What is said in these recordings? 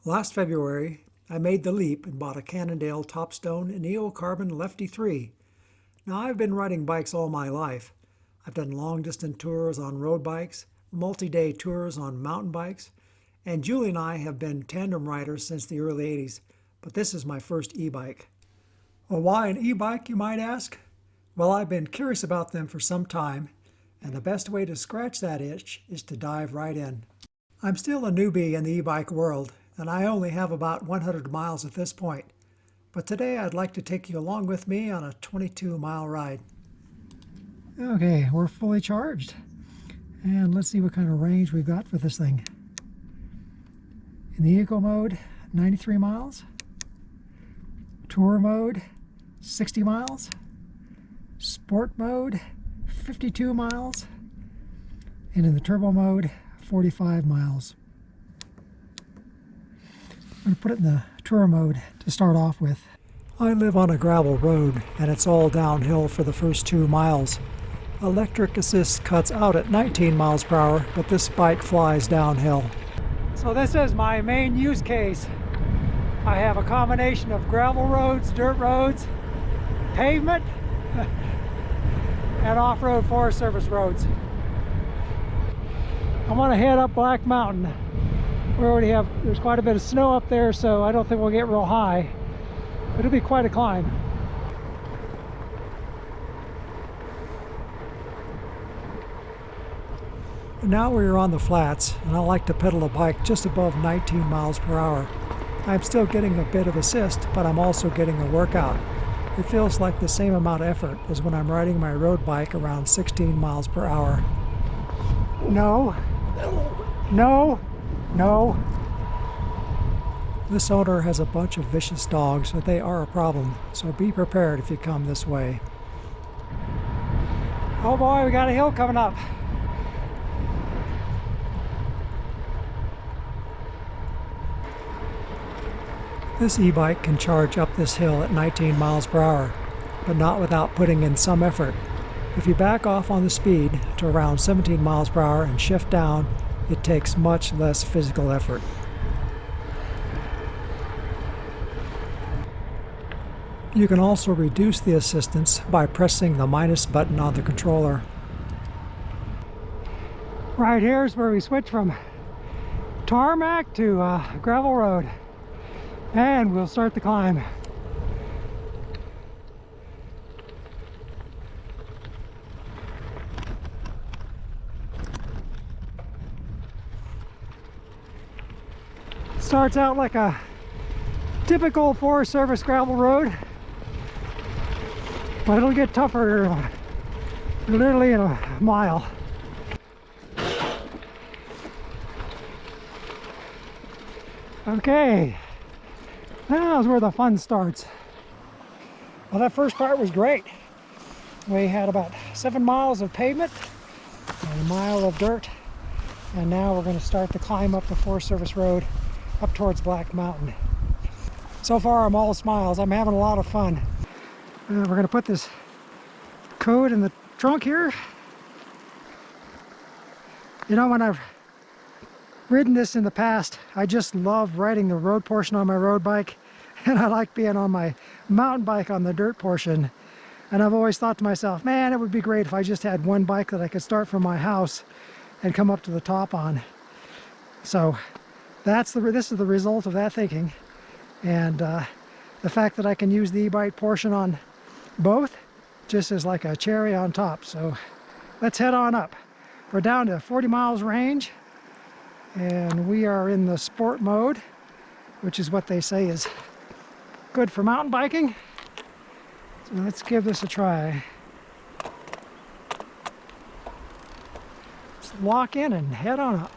Last February, I made the leap and bought a Cannondale Topstone Carbon Lefty 3. Now, I've been riding bikes all my life. I've done long-distance tours on road bikes, multi-day tours on mountain bikes, and Julie and I have been tandem riders since the early 80s, but this is my first e-bike. Well, why an e-bike, you might ask? Well, I've been curious about them for some time, and the best way to scratch that itch is to dive right in. I'm still a newbie in the e-bike world, and I only have about 100 miles at this point. But today I'd like to take you along with me on a 22-mile ride. Okay, we're fully charged. And let's see what kind of range we've got for this thing. In the Eco mode, 93 miles. Tour mode, 60 miles. Sport mode, 52 miles. And in the turbo mode, 45 miles. I'm going to put it in the tour mode to start off with. I live on a gravel road and it's all downhill for the first 2 miles. Electric assist cuts out at 19 miles per hour, but this bike flies downhill. So this is my main use case. I have a combination of gravel roads, dirt roads, pavement, and off-road Forest Service roads. I want to head up Black Mountain. There's quite a bit of snow up there, so I don't think we'll get real high, but it'll be quite a climb. Now we're on the flats, and I like to pedal a bike just above 19 miles per hour. I'm still getting a bit of assist, but I'm also getting a workout. It feels like the same amount of effort as when I'm riding my road bike around 16 miles per hour. No. No. No. This owner has a bunch of vicious dogs, but they are a problem, so be prepared if you come this way. Oh boy, we got a hill coming up. This e-bike can charge up this hill at 19 miles per hour, but not without putting in some effort. If you back off on the speed to around 17 miles per hour and shift down, it takes much less physical effort. You can also reduce the assistance by pressing the minus button on the controller. Right here is where we switch from tarmac to gravel road, and we'll start the climb. Starts out like a typical Forest Service gravel road, but it'll get tougher literally in a mile. Okay, now's where the fun starts. Well, that first part was great. We had about 7 miles of pavement and a mile of dirt, and now we're going to start the climb up the Forest Service road up towards Black Mountain. So far I'm all smiles. I'm having a lot of fun. We're going to put this coat in the trunk here. You know, when I've ridden this in the past, I just love riding the road portion on my road bike, and I like being on my mountain bike on the dirt portion. And I've always thought to myself, man, it would be great if I just had one bike that I could start from my house and come up to the top on. So this is the result of that thinking, and the fact that I can use the e-bike portion on both just is like a cherry on top. So let's head on up. We're down to 40 miles range, and we are in the sport mode, which is what they say is good for mountain biking. So let's give this a try. Let's lock in and head on up.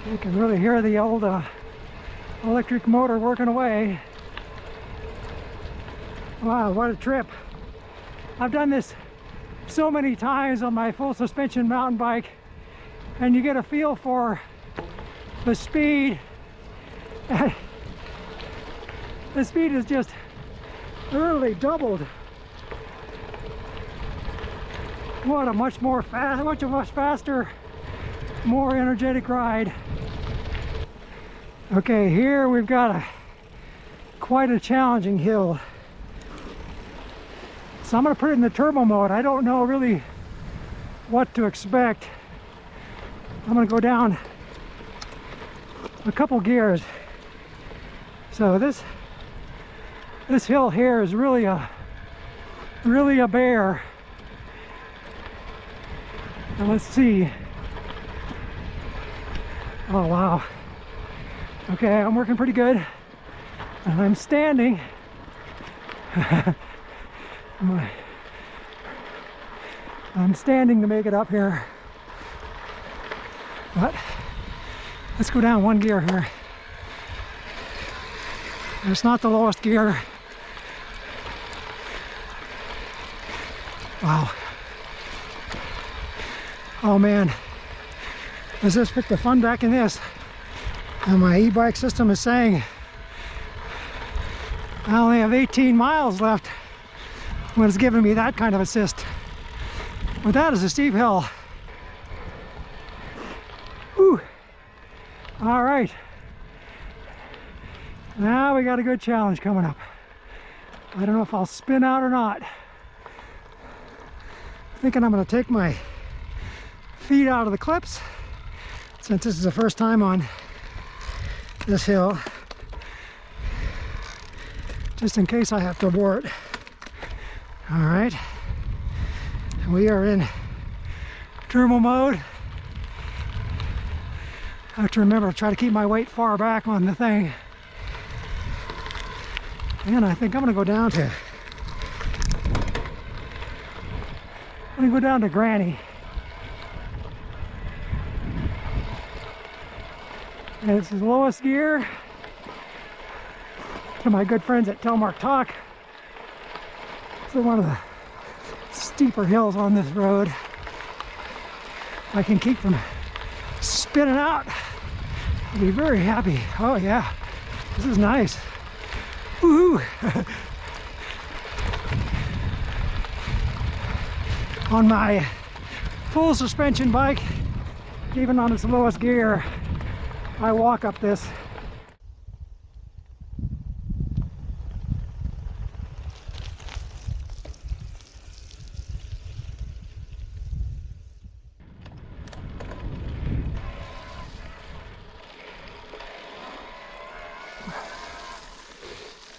You can really hear the old electric motor working away. Wow, what a trip. I've done this so many times on my full suspension mountain bike, and you get a feel for the speed. The speed is just literally doubled. What a much faster, more energetic ride. Okay, here we've got quite a challenging hill. So I'm going to put it in the turbo mode. I don't know really what to expect. I'm going to go down a couple gears. So this hill here is really a bear. And let's see. Oh wow. Okay, I'm working pretty good. And I'm standing. I'm standing to make it up here. But let's go down one gear here. It's not the lowest gear. Wow. Oh man, let's just put the fun back in this. And my e-bike system is saying I only have 18 miles left when it's giving me that kind of assist. But that is a steep hill. Whew. All right. Now we got a good challenge coming up. I don't know if I'll spin out or not. Thinking I'm going to take my feet out of the clips since this is the first time on this hill, just in case I have to abort. All right, we are in turbo mode. I have to remember to try to keep my weight far back on the thing. And I think I'm going to go down to Granny. And it's the lowest gear. To my good friends at Telmark Talk. It's one of the steeper hills on this road. I can keep from spinning out. I'll be very happy. Oh yeah, this is nice. Woohoo! On my full suspension bike, even on its lowest gear, I walk up this.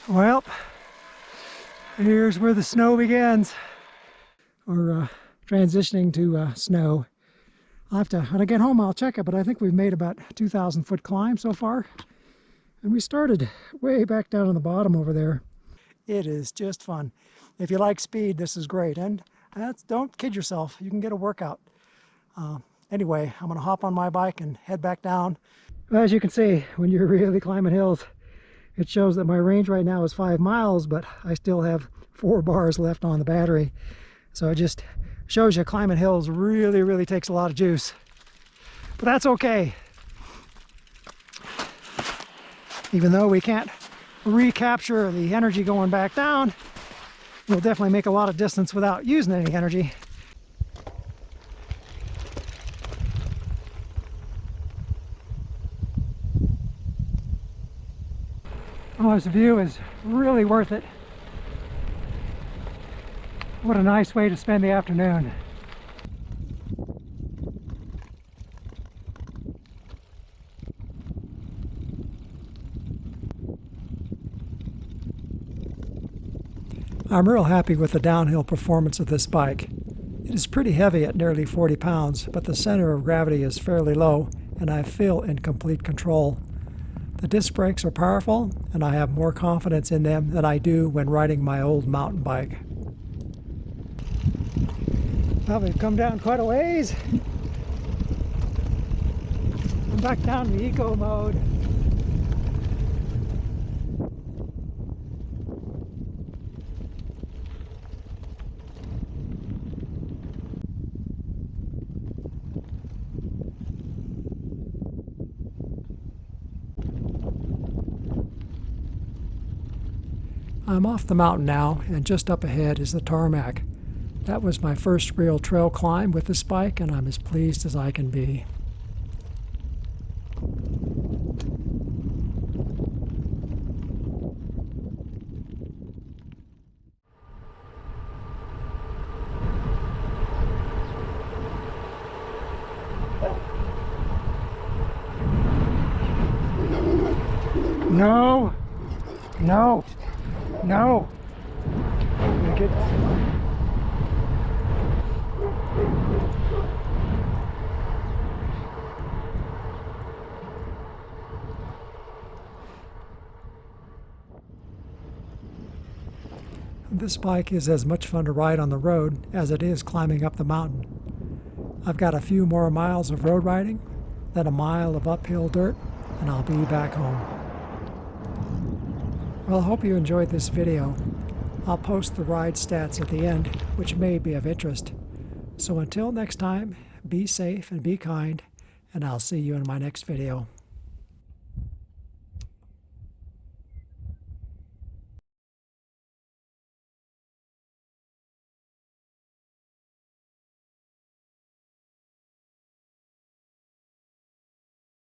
Well, here's where the snow begins. We're transitioning to snow. I'll have to, when I get home, I'll check it, but I think we've made about 2,000 foot climb so far. And we started way back down on the bottom over there. It is just fun. If you like speed, this is great. And don't kid yourself, you can get a workout. Anyway, I'm gonna hop on my bike and head back down. As you can see, when you're really climbing hills, it shows that my range right now is 5 miles, but I still have 4 bars left on the battery. So it just shows you climbing hills really takes a lot of juice. But that's okay. Even though we can't recapture the energy going back down, we'll definitely make a lot of distance without using any energy. Oh, this view is really worth it. What a nice way to spend the afternoon. I'm real happy with the downhill performance of this bike. It is pretty heavy at nearly 40 pounds, but the center of gravity is fairly low and I feel in complete control. The disc brakes are powerful and I have more confidence in them than I do when riding my old mountain bike. Well, we've come down quite a ways. I'm back down to eco mode. I'm off the mountain now, and just up ahead is the tarmac. That was my first real trail climb with this bike, and I'm as pleased as I can be. No! No! No! I'm gonna get... This bike is as much fun to ride on the road as it is climbing up the mountain. I've got a few more miles of road riding, then a mile of uphill dirt, and I'll be back home. Well, I hope you enjoyed this video. I'll post the ride stats at the end, which may be of interest. So until next time, be safe and be kind, and I'll see you in my next video.